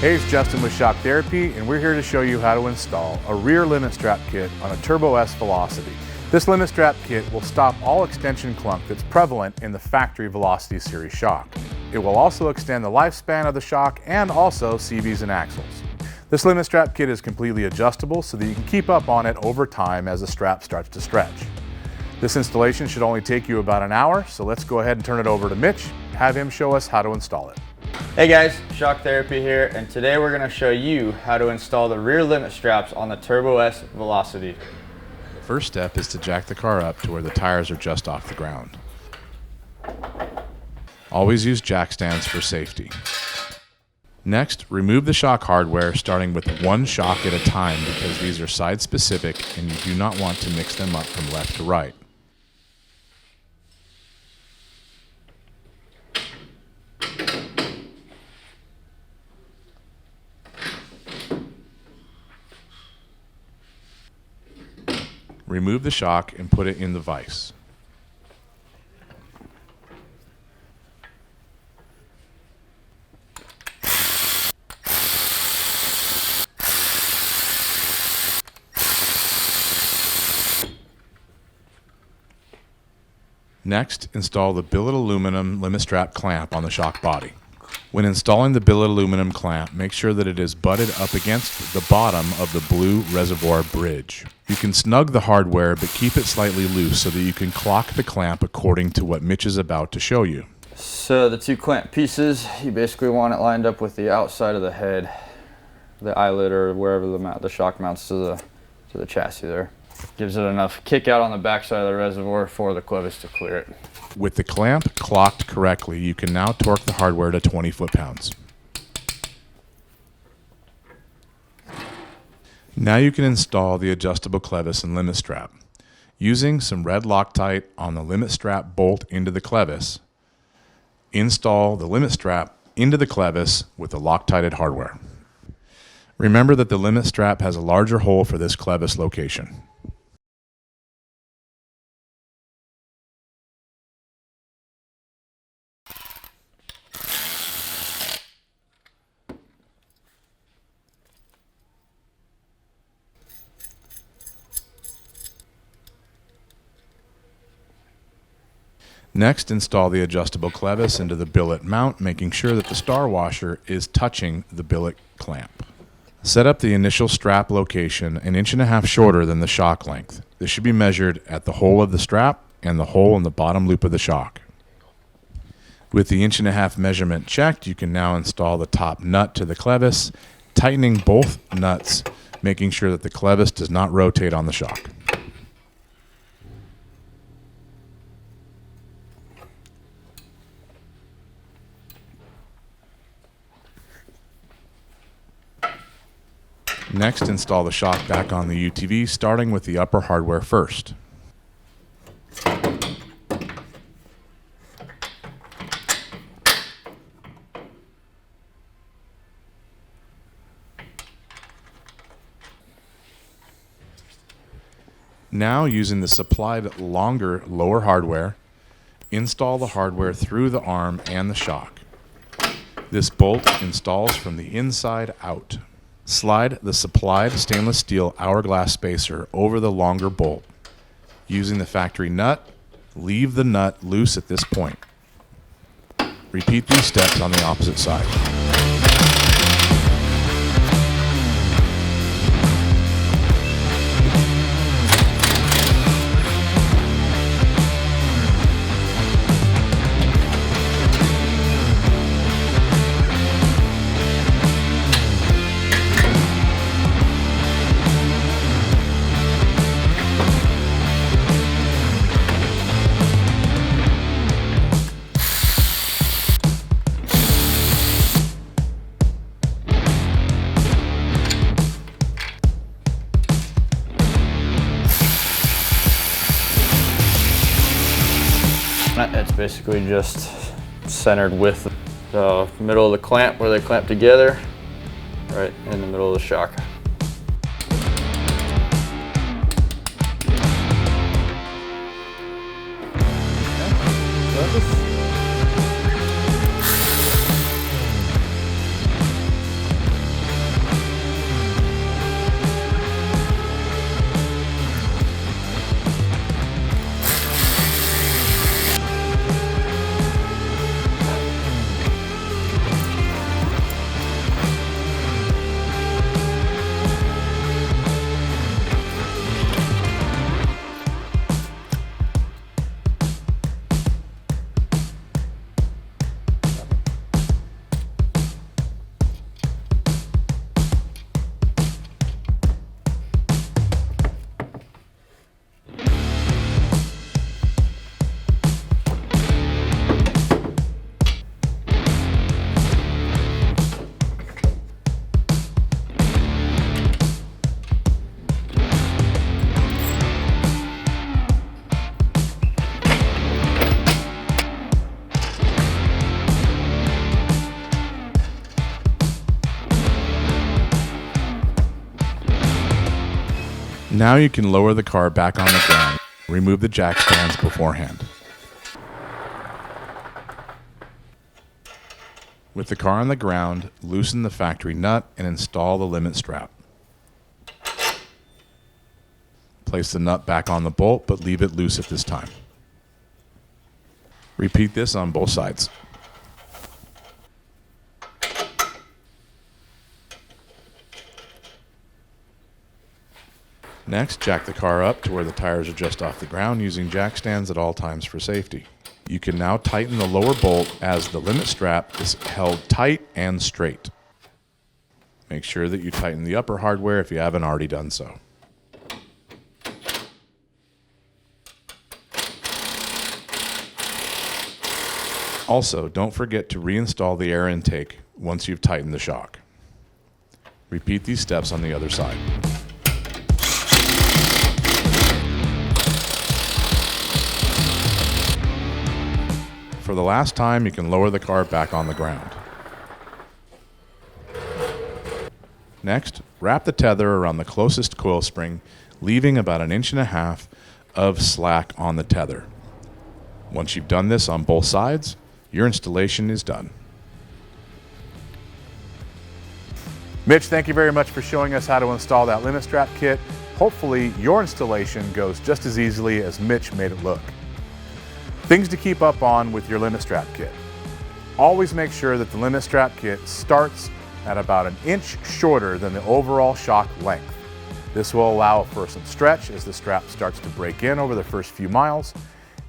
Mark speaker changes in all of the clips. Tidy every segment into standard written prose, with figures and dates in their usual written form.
Speaker 1: Hey, it's Justin with Shock Therapy, and we're here to show you how to install a rear limit strap kit on a Turbo S Velocity. This limit strap kit will stop all extension clunk that's prevalent in the factory Velocity series shock. It will also extend the lifespan of the shock and also CVs and axles. This limit strap kit is completely adjustable so that you can keep up on it over time as the strap starts to stretch. This installation should only take you about an hour, so let's go ahead and turn it over to Mitch, have him show us how to install it.
Speaker 2: Hey guys, Shock Therapy here, and today we're going to show you how to install the rear limit straps on the Turbo S Velocity.
Speaker 1: The first step is to jack the car up to where the tires are just off the ground. Always use jack stands for safety. Next, remove the shock hardware starting with one shock at a time because these are side specific and you do not want to mix them up from left to right. Remove the shock and put it in the vise. Next, install the billet aluminum limit strap clamp on the shock body. When installing the billet aluminum clamp, make sure that it is butted up against the bottom of the blue reservoir bridge. You can snug the hardware, but keep it slightly loose so that you can clock the clamp according to what Mitch is about to show you.
Speaker 2: So the two clamp pieces, you basically want it lined up with the outside of the head, the eyelid, or wherever the shock mounts to the chassis there. Gives it enough kick out on the backside of the reservoir for the CLEVIS to clear it.
Speaker 1: With the clamp clocked correctly, you can now torque the hardware to 20 foot-pounds. Now you can install the adjustable CLEVIS and limit strap. Using some red Loctite on the limit strap bolt into the CLEVIS, install the limit strap into the CLEVIS with the Loctited hardware. Remember that the limit strap has a larger hole for this CLEVIS location. Next, install the adjustable CLEVIS into the billet mount, making sure that the star washer is touching the billet clamp. Set up the initial strap location 1.5 inches shorter than the shock length. This should be measured at the hole of the strap and the hole in the bottom loop of the shock. With the 1.5 inch measurement checked, you can now install the top nut to the CLEVIS, tightening both nuts, making sure that the CLEVIS does not rotate on the shock. Next, install the shock back on the UTV, starting with the upper hardware first. Now, using the supplied longer lower hardware, install the hardware through the arm and the shock. This bolt installs from the inside out. Slide the supplied stainless steel hourglass spacer over the longer bolt. Using the factory nut, leave the nut loose at this point. Repeat these steps on the opposite side.
Speaker 2: It's basically just centered with the middle of the clamp where they clamp together, right in the middle of the shock.
Speaker 1: Now you can lower the car back on the ground. Remove the jack stands beforehand. With the car on the ground, loosen the factory nut and install the limit strap. Place the nut back on the bolt, but leave it loose at this time. Repeat this on both sides. Next, jack the car up to where the tires are just off the ground using jack stands at all times for safety. You can now tighten the lower bolt as the limit strap is held tight and straight. Make sure that you tighten the upper hardware if you haven't already done so. Also, don't forget to reinstall the air intake once you've tightened the shock. Repeat these steps on the other side. For the last time, you can lower the car back on the ground. Next, wrap the tether around the closest coil spring, leaving about 1.5 inches of slack on the tether. Once you've done this on both sides, your installation is done. Mitch, thank you very much for showing us how to install that limit strap kit. Hopefully your installation goes just as easily as Mitch made it look. Things to keep up on with your limit strap kit. Always make sure that the limit strap kit starts at about 1 inch shorter than the overall shock length. This will allow for some stretch as the strap starts to break in over the first few miles.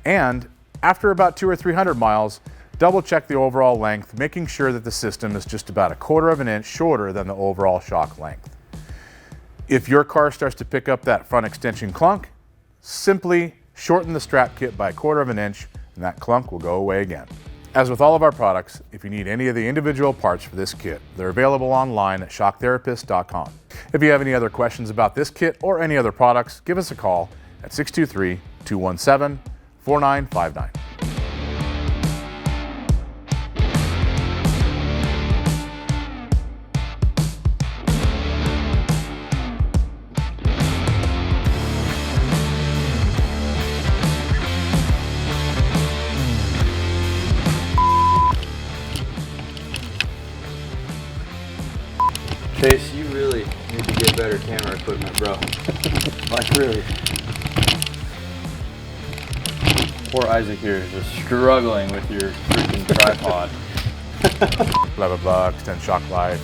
Speaker 1: And after about 200 or 300 miles, double check the overall length, making sure that the system is just about 1/4 inch shorter than the overall shock length. If your car starts to pick up that front extension clunk, simply shorten the strap kit by 1/4 inch and that clunk will go away again. As with all of our products, if you need any of the individual parts for this kit, they're available online at shocktherapist.com. If you have any other questions about this kit or any other products, give us a call at 623-217-4959.
Speaker 2: Chase, you really need to get better camera equipment, bro. Like, really. Poor Isaac here is just struggling with your freaking tripod.
Speaker 1: Blah, blah, blah, extend shock life.